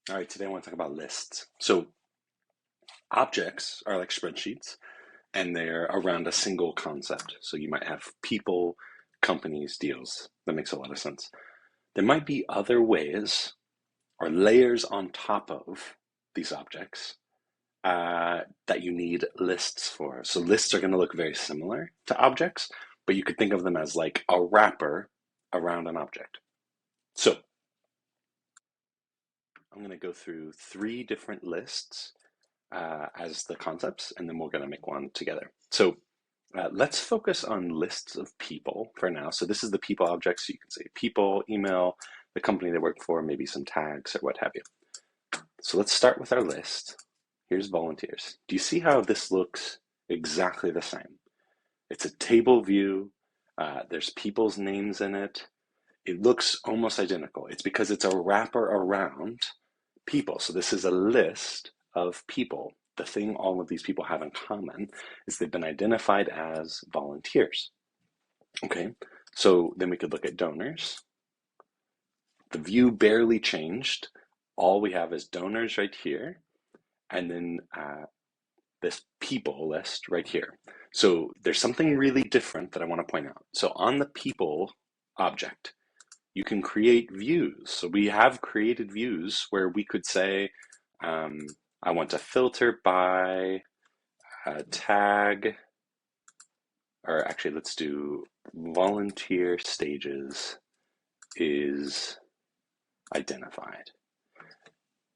All right, today I want to talk about lists. So objects are like spreadsheets and they're around a single concept. So you might have people, companies, deals. That makes a lot of sense. There might be other ways or layers on top of these objects that you need lists for. So lists are going to look very similar to objects, but you could think of them as like a wrapper around an object. So I'm going to go through 3 different lists as the concepts, and then we're going to make one together. So let's focus on lists of people for now. So this is the people object, so you can say people, email, the company they work for, maybe some tags or what have you. So let's start with our list. Here's volunteers. Do you see how this looks exactly the same? It's a table view. There's people's names in it. It looks almost identical. It's because it's a wrapper around people. So this is a list of people. The thing all of these people have in common is they've been identified as volunteers. Okay, so then we could look at donors. The view barely changed. All we have is donors right here, and then this people list right here. So there's something really different that I want to point out. So on the people object, you can create views. So we have created views where we could say, I want to filter by tag, or actually let's do volunteer stages is identified.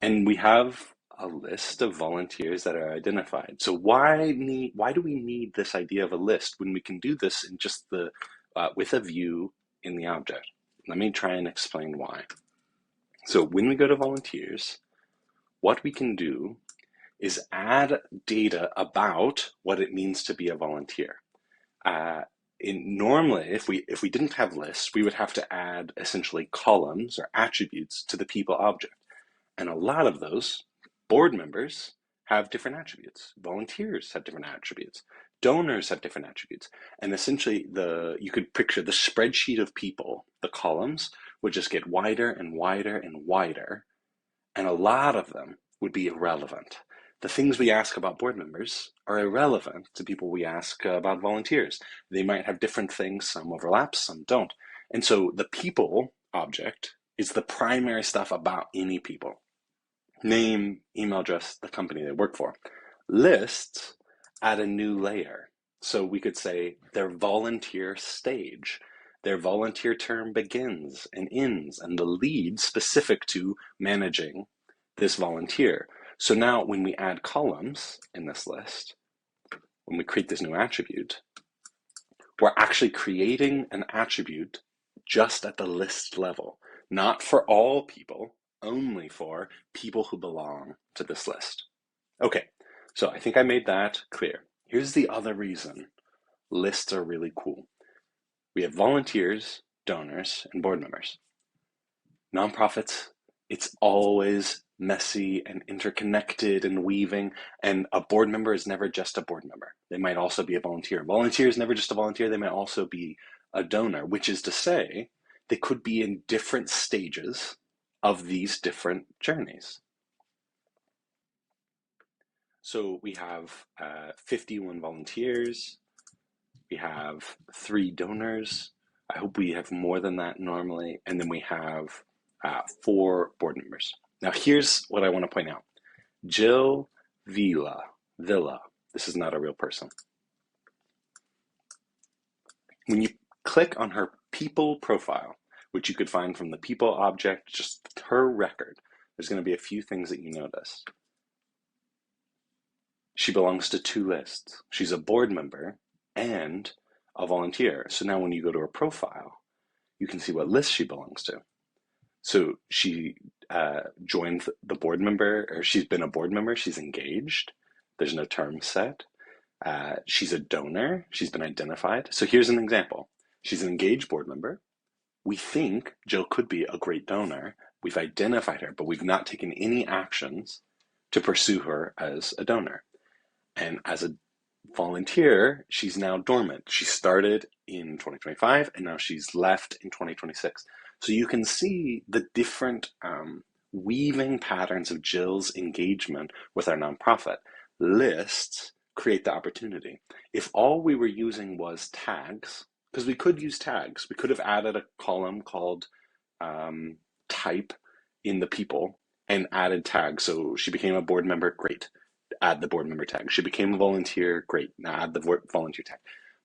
And we have a list of volunteers that are identified. So why do we need this idea of a list when we can do this in just the with a view in the object? Let me try and explain why. So when we go to volunteers, what we can do is add data about what it means to be a volunteer. Normally, if we didn't have lists, we would have to add essentially columns or attributes to the people object. And a lot of those board members have different attributes. Volunteers have different attributes. Donors have different attributes. And essentially, you could picture the spreadsheet of people, the columns would just get wider and wider and wider. And a lot of them would be irrelevant. The things we ask about board members are irrelevant to people we ask about volunteers. They might have different things, some overlap, some don't. And so the people object is the primary stuff about any people. Name, email address, the company they work for. Lists add a new layer. So we could say their volunteer stage. Their volunteer term begins and ends, and the lead specific to managing this volunteer. So now when we add columns in this list, when we create this new attribute, we're actually creating an attribute just at the list level, not for all people, only for people who belong to this list. Okay, so I think I made that clear. Here's the other reason lists are really cool. We have volunteers, donors, and board members. Nonprofits, it's always messy and interconnected and weaving, and a board member is never just a board member. They might also be a volunteer. Volunteer is never just a volunteer, they might also be a donor, which is to say, they could be in different stages of these different journeys. So we have 51 volunteers, we have 3 donors. I hope we have more than that normally, and then we have 4 board members. Now here's what I want to point out. Jill Villa, this is not a real person. When you click on her people profile, which you could find from the people object, just her record, there's going to be a few things that you notice. She belongs to 2 lists. She's a board member and a volunteer. So now when you go to her profile, you can see what list she belongs to. So she joined the board member, or she's been a board member, she's engaged. There's no term set. She's a donor, she's been identified. So here's an example. She's an engaged board member. We think Jill could be a great donor. We've identified her, but we've not taken any actions to pursue her as a donor. And as a volunteer, she's now dormant. She started in 2025 and now she's left in 2026. So you can see the different weaving patterns of Jill's engagement with our nonprofit. Lists create the opportunity. If all we were using was tags, because we could use tags, we could have added a column called type in the people and added tags. So she became a board member, great. Add the board member tag. She became a volunteer, great. Now add the volunteer tag.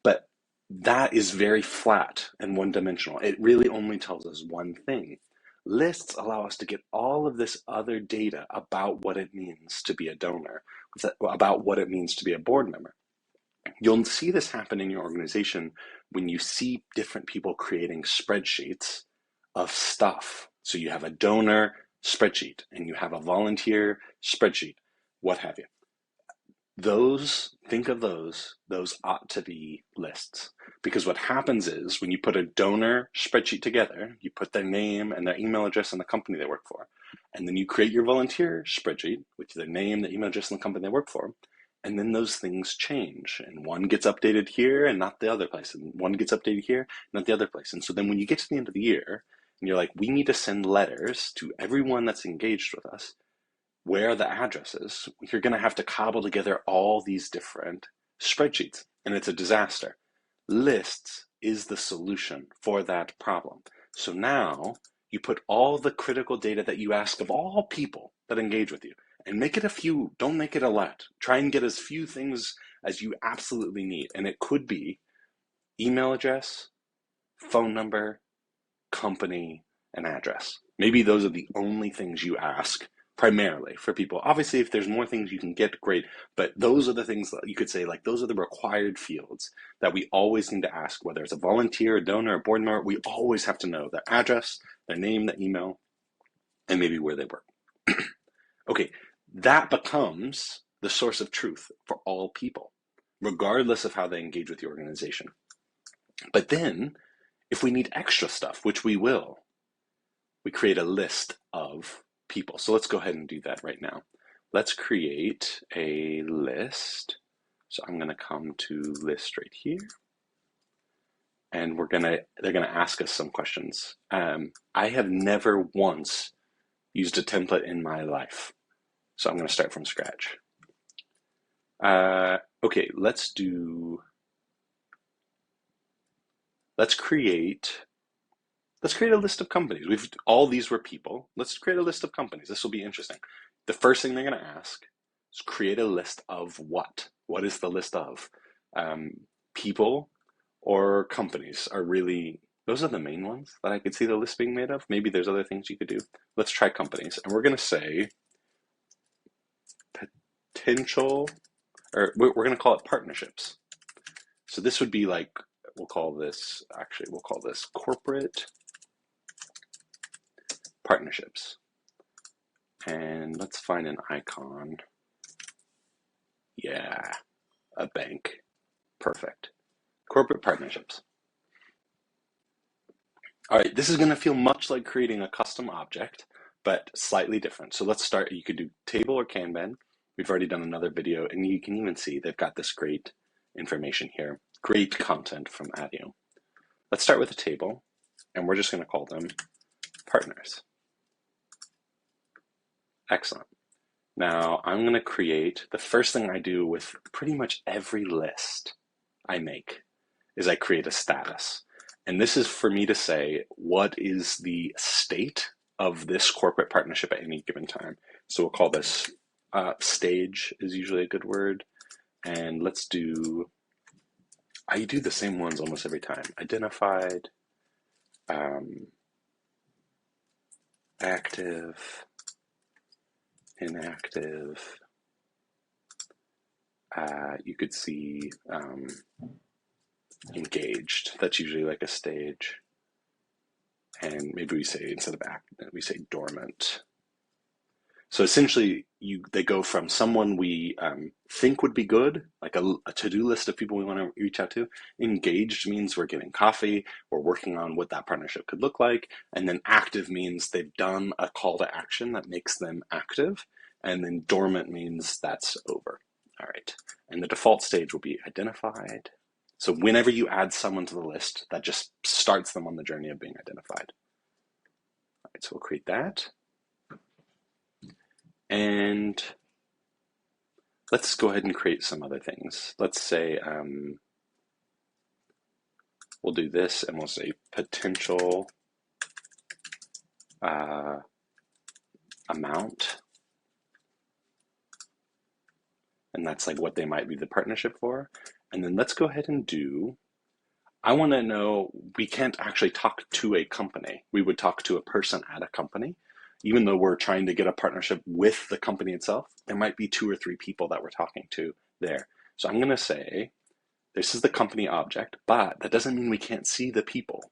But that is very flat and one-dimensional. It really only tells us one thing. Lists allow us to get all of this other data about what it means to be a donor, about what it means to be a board member. You'll see this happen in your organization when you see different people creating spreadsheets of stuff. So you have a donor spreadsheet and you have a volunteer spreadsheet, what have you. Think of those ought to be lists. Because what happens is when you put a donor spreadsheet together, you put their name and their email address and the company they work for. And then you create your volunteer spreadsheet with their name, the email address, and the company they work for. And then those things change. And one gets updated here and not the other place. And one gets updated here, not the other place. And so then when you get to the end of the year, and you're like, we need to send letters to everyone that's engaged with us, where are the addresses? You're going to have to cobble together all these different spreadsheets, and it's a disaster. Lists is the solution for that problem. So now you put all the critical data that you ask of all people that engage with you, and make it a few, don't make it a lot. Try and get as few things as you absolutely need. And it could be email address, phone number, company, and address. Maybe those are the only things you ask primarily for people. Obviously, if there's more things you can get, great. But those are the things that you could say, like, those are the required fields that we always need to ask, whether it's a volunteer, a donor, a board member, we always have to know their address, their name, their email, and maybe where they work. Okay, that becomes the source of truth for all people, regardless of how they engage with the organization. But then, if we need extra stuff, which we will, we create a list of people. So let's go ahead and do that right now. Let's create a list. So I'm going to come to list right here. And they're going to ask us some questions. I have never once used a template in my life. So I'm going to start from scratch. Okay, let's create a list of companies. All these were people. Let's create a list of companies. This will be interesting. The first thing they're going to ask is create a list of what? What is the list of? People or companies are really, those are the main ones that I could see the list being made of. Maybe there's other things you could do. Let's try companies. And we're going to say potential, or we're going to call it partnerships. So this would be like, we'll call this corporate partnerships. And let's find an icon. Yeah, a bank. Perfect. Corporate partnerships. All right, this is going to feel much like creating a custom object, but slightly different. So let's start. You could do table or Kanban. We've already done another video, and you can even see they've got this great information here. Great content from Attio. Let's start with a table, and we're just going to call them partners. Excellent. Now I'm going to create, the first thing I do with pretty much every list I make is I create a status. And this is for me to say, what is the state of this corporate partnership at any given time? So we'll call this stage is usually a good word. And let's do, I do the same ones almost every time. Identified, active, inactive. You could see engaged. That's usually like a stage. And maybe we say, instead of active, we say dormant. So essentially, they go from someone we think would be good, like a to-do list of people we want to reach out to. Engaged means we're getting coffee, we're working on what that partnership could look like. And then active means they've done a call to action that makes them active. And then dormant means that's over. All right. And the default stage will be identified. So whenever you add someone to the list, that just starts them on the journey of being identified. All right, so we'll create that. And let's go ahead and create some other things. Let's say we'll do this, and we'll say potential amount. And that's like what they might be the partnership for. And then let's go ahead and do, I want to know, we can't actually talk to a company. We would talk to a person at a company. Even though we're trying to get a partnership with the company itself, there might be 2 or 3 people that we're talking to there. So I'm going to say, this is the company object, but that doesn't mean we can't see the people.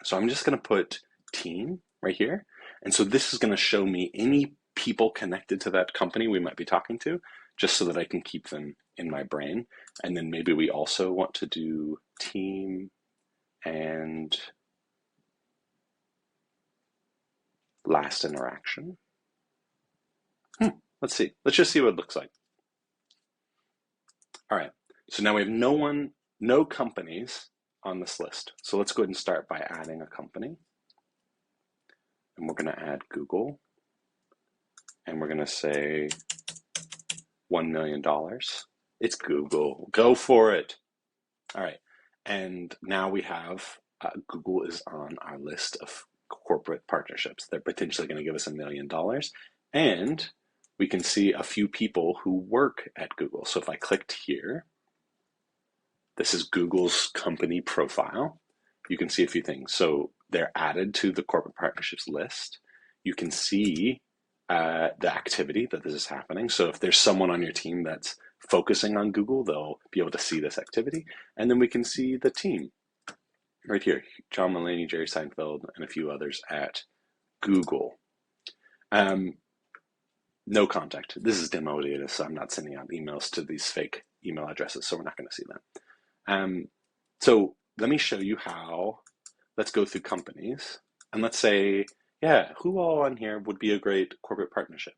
So I'm just going to put team right here. And so this is going to show me any people connected to that company we might be talking to, just so that I can keep them in my brain. And then maybe we also want to do team and last interaction. Let's see. Let's just see what it looks like. All right. So now we have no companies on this list. So let's go ahead and start by adding a company. And we're going to add Google. And we're going to say $1 million. It's Google. Go for it. All right. And now we have Google is on our list of corporate partnerships. They're potentially going to give us $1 million. And we can see a few people who work at Google. So if I clicked here, this is Google's company profile. You can see a few things. So they're added to the corporate partnerships list. You can see the activity that this is happening. So if there's someone on your team that's focusing on Google, they'll be able to see this activity. And then we can see the team right here, John Mulaney, Jerry Seinfeld, and a few others at Google. No contact. This is demo data, so I'm not sending out emails to these fake email addresses, so we're not going to see that. So let me show you how. Let's go through companies, and let's say, yeah, who all on here would be a great corporate partnership?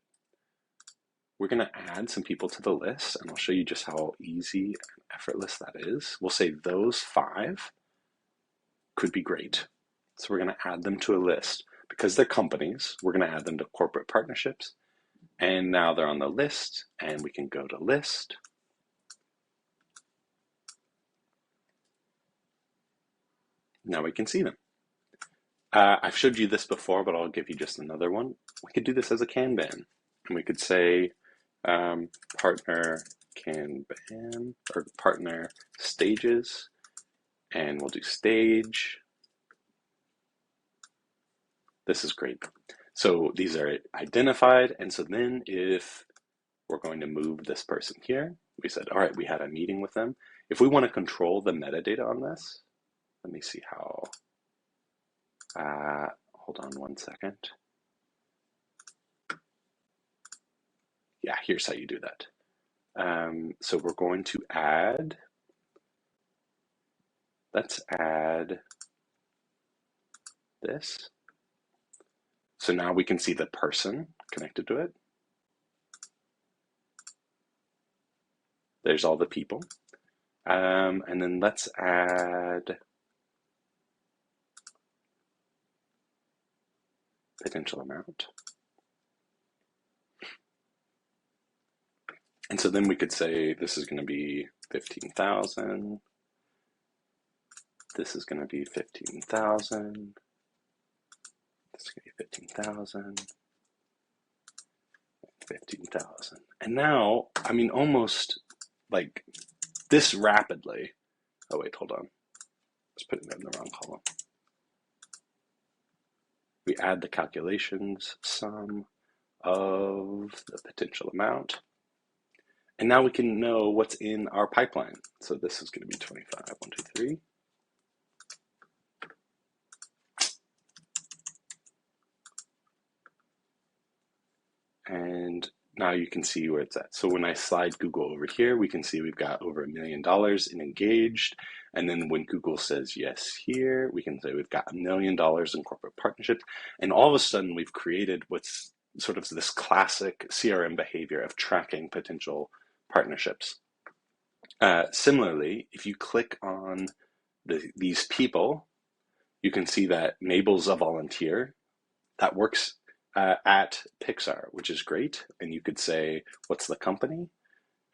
We're going to add some people to the list, and I'll show you just how easy and effortless that is. We'll say those 5 could be great. So we're going to add them to a list. Because they're companies, we're going to add them to corporate partnerships. And now they're on the list, and we can go to list. Now we can see them. I've showed you this before, but I'll give you just another one. We could do this as a Kanban, and we could say partner Kanban, or partner stages, and we'll do stage. This is great. So these are identified, and so then if we're going to move this person here, we said, all right, we had a meeting with them. If we want to control the metadata on this, let me see how, hold on one second. Yeah, here's how you do that. So we're going to add, let's add this. So now we can see the person connected to it. There's all the people. And then let's add potential amount. And so then we could say this is going to be 15,000. This is going to be 15,000. This is going to be 15,000. 15,000. And now, I mean, almost like this rapidly. Oh, wait, hold on. I was putting that in the wrong column. We add the calculations sum of the potential amount. And now we can know what's in our pipeline. So this is going to be 25, 1, 2, 3. And now you can see where it's at. So when I slide Google over here, we can see we've got over $1 million in engaged. And then when Google says yes here, we can say we've got $1 million in corporate partnerships. And all of a sudden we've created what's sort of this classic CRM behavior of tracking potential partnerships. Similarly, if you click on these people, you can see that Mabel's a volunteer. That works at Pixar, which is great. And you could say, what's the company?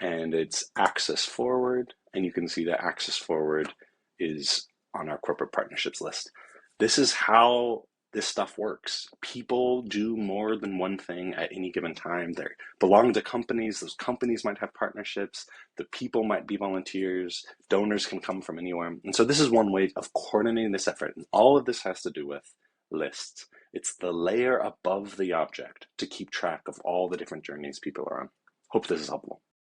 And it's Axis Forward. And you can see that Axis Forward is on our corporate partnerships list. This is how this stuff works. People do more than one thing at any given time. They belong to companies. Those companies might have partnerships. The people might be volunteers. Donors can come from anywhere. And so this is one way of coordinating this effort. And all of this has to do with lists. It's the layer above the object to keep track of all the different journeys people are on. Hope this is helpful.